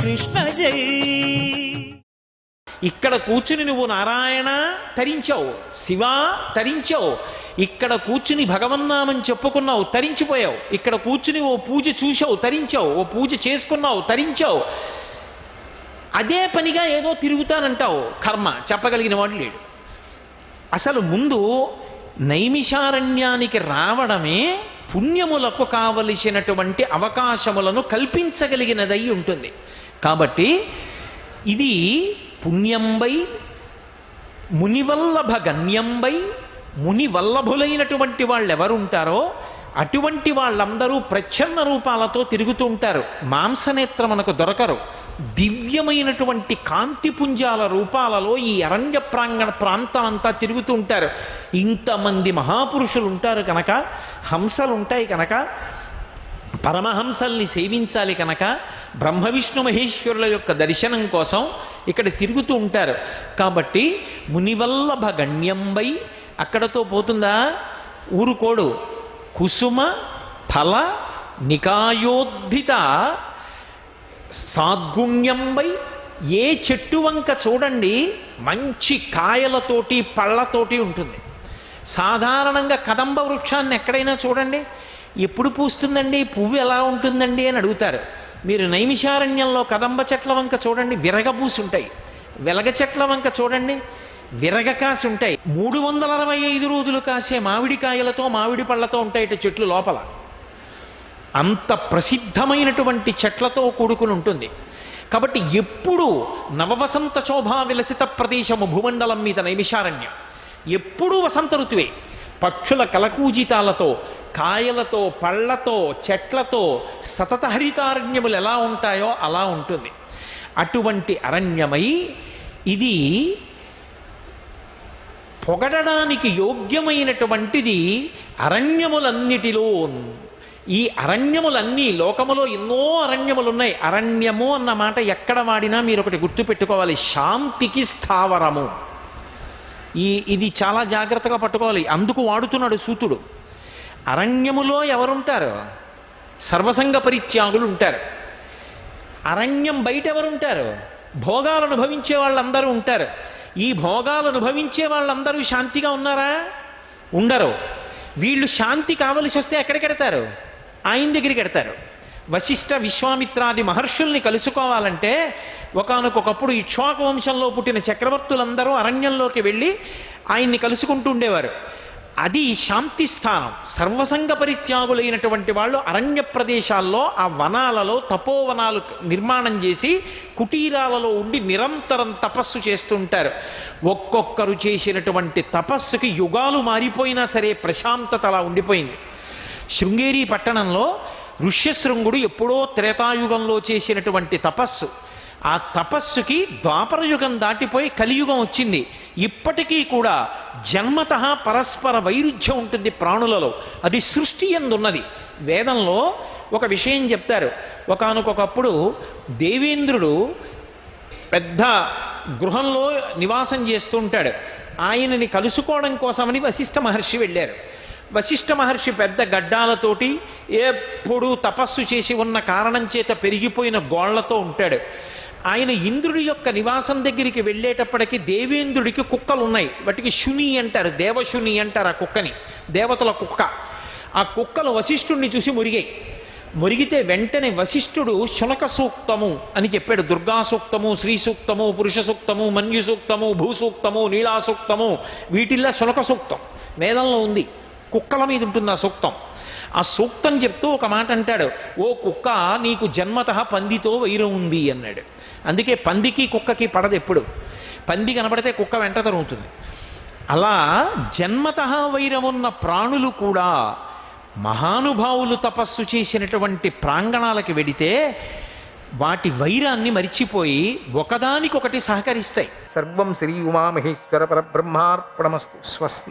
కృష్ణ జై. ఇక్కడ కూర్చుని నువ్వు నారాయణ తరించావు, శివ తరించావు. ఇక్కడ కూర్చుని భగవన్నామం చెప్పుకున్నావు, తరించిపోయావు. ఇక్కడ కూర్చుని ఓ పూజ చూసావు, తరించావు. ఓ పూజ చేసుకున్నావు, తరించావు. అదే పనిగా ఏదో తిరుగుతానంటావు. కర్మ చెప్పగలిగిన వాడు లేడు. అసలు ముందు నైమిషారణ్యానికి రావడమే పుణ్యములకు కావలసినటువంటి అవకాశములను కల్పించగలిగినదై ఉంటుంది. కాబట్టి ఇది పుణ్యంబై మునివల్లభ గణ్యంబై, మునివల్లభులైనటువంటి వాళ్ళు ఎవరుంటారో అటువంటి వాళ్ళందరూ ప్రచ్ఛన్న రూపాలతో తిరుగుతూ ఉంటారు. మాంసనేత్రమునకు దొరకరు. దివ్యమైనటువంటి కాంతిపుంజాల రూపాలలో ఈ అరణ్య ప్రాంతం అంతా తిరుగుతూ ఉంటారు. ఇంతమంది మహాపురుషులు ఉంటారు కనుక, హంసలు ఉంటాయి కనుక, పరమహంసల్ని సేవించాలి కనుక, బ్రహ్మ విష్ణు మహేశ్వరుల యొక్క దర్శనం కోసం ఇక్కడ తిరుగుతూ ఉంటారు. కాబట్టి మునివల్లభ గణ్యంబై అక్కడతో పోతుందా? ఊరుకోడు. కుసుమ ఫల నికాయోద్ధిత సాద్గుణ్యంబై, ఏ చెట్టు వంక చూడండి మంచి కాయలతోటి పళ్ళతోటి ఉంటుంది. సాధారణంగా కదంబ వృక్షాన్ని ఎక్కడైనా చూడండి, ఎప్పుడు పూస్తుందండి, పువ్వు ఎలా ఉంటుందండి అని అడుగుతారు. మీరు నైమిషారణ్యంలో కదంబ చెట్ల వంక చూడండి, విరగబూసి ఉంటాయి. వెలగ చెట్ల వంక చూడండి, విరగ కాసి ఉంటాయి. 365 రోజులు కాసే మామిడికాయలతో మామిడి పళ్ళతో ఉంటాయి చెట్లు లోపల. అంత ప్రసిద్ధమైనటువంటి చెట్లతో కూడుకుని ఉంటుంది. కాబట్టి ఎప్పుడు నవవసంత శోభా విలసిత ప్రదేశము భూమండలం మీద నైమిషారణ్యం. ఎప్పుడూ వసంత ఋతువే. పక్షుల కలకూజితాలతో, కాయలతో, పళ్ళతో, చెట్లతో సతత హరితారణ్యములు ఎలా ఉంటాయో అలా ఉంటుంది. అటువంటి అరణ్యమై ఇది పొగడడానికి యోగ్యమైనటువంటిది అరణ్యములన్నిటిలో. ఈ అరణ్యములన్నీ, లోకములో ఎన్నో అరణ్యములు ఉన్నాయి. అరణ్యము అన్న మాట ఎక్కడ వాడినా మీరు ఒకటి గుర్తుపెట్టుకోవాలి, శాంతికి స్థావరము. ఇది చాలా జాగ్రత్తగా పట్టుకోవాలి. అందుకు వాడుతున్నాడు సూతుడు. అరణ్యములో ఎవరుంటారు? సర్వసంగ పరిత్యాగులు ఉంటారు. అరణ్యం బయట ఎవరుంటారు? భోగాలు అనుభవించే వాళ్ళందరూ ఉంటారు. ఈ భోగాలు అనుభవించే వాళ్ళందరూ శాంతిగా ఉన్నారా? ఉండరు. వీళ్ళు శాంతి కావలసి వస్తే ఎక్కడికి ఎడతారు? ఆయన దగ్గరికి ఎడతారు. వశిష్ఠ విశ్వామిత్రాది మహర్షుల్ని కలుసుకోవాలంటే ఒకానొకప్పుడు ఇక్ష్వాకు వంశంలో పుట్టిన చక్రవర్తులందరూ అరణ్యంలోకి వెళ్ళి ఆయన్ని కలుసుకుంటూ ఉండేవారు. అది శాంతి స్థానం. సర్వసంగ పరిత్యాగులైనటువంటి వాళ్ళు అరణ్య ప్రదేశాల్లో, ఆ వనాలలో తపోవనాలు నిర్మాణం చేసి కుటీరాలలో ఉండి నిరంతరం తపస్సు చేస్తుంటారు. ఒక్కొక్కరు చేసినటువంటి తపస్సుకి యుగాలు మారిపోయినా సరే ప్రశాంతత అలా ఉండిపోయింది. శృంగేరి పట్టణంలో ఋష్యశృంగుడు ఎప్పుడో త్రేతాయుగంలో చేసినటువంటి తపస్సు, ఆ తపస్సుకి ద్వాపరయుగం దాటిపోయి కలియుగం వచ్చింది. ఇప్పటికీ కూడా జన్మతః పరస్పర వైరుధ్యం ఉంటుంది ప్రాణులలో. అది సృష్టి యందున్నది. వేదంలో ఒక విషయం చెప్తారు. ఒకానొకప్పుడు దేవేంద్రుడు పెద్ద గృహంలో నివాసం చేస్తూ ఉంటాడు. ఆయనని కలుసుకోవడం కోసమని వశిష్ఠ మహర్షి వెళ్ళారు. వశిష్ఠ మహర్షి పెద్ద గడ్డాలతోటి ఎప్పుడూ తపస్సు చేసి ఉన్న కారణం చేత పెరిగిపోయిన గోళ్లతో ఉంటాడు. ఆయన ఇంద్రుడి యొక్క నివాసం దగ్గరికి వెళ్ళేటప్పటికి దేవేంద్రుడికి కుక్కలు ఉన్నాయి. వాటికి శుని అంటారు, దేవశుని అంటారు ఆ కుక్కని, దేవతల కుక్క. ఆ కుక్కలు వశిష్ఠుడిని చూసి మురిగాయి. మురిగితే వెంటనే వశిష్ఠుడు శునక సూక్తము అని చెప్పాడు. దుర్గా సూక్తము, శ్రీ సూక్తము, పురుష సూక్తము, మన్యు సూక్తము, భూసూక్తము, నీలా సూక్తము, వీటిల్లో శునక సూక్తం వేదంలో ఉంది. కుక్కల మీద ఉంటుంది ఆ సూక్తం. ఆ సూక్తం చెప్తూ ఒక మాట అంటాడు, ఓ కుక్క, నీకు జన్మతః పందితో వైరం ఉంది అన్నాడు. అందుకే పందికి కుక్కకి పడదు ఎప్పుడు. పంది కనబడితే కుక్క వెంట తరుగుతుంది. అలా జన్మతః వైరమున్న ప్రాణులు కూడా మహానుభావులు తపస్సు చేసినటువంటి ప్రాంగణాలకు వెడితే వాటి వైరాన్ని మరిచిపోయి ఒకదానికొకటి సహకరిస్తాయి. సర్వం శ్రీ ఉమామహేశ్వర పరబ్రహ్మార్పణమస్తు. స్వస్తి.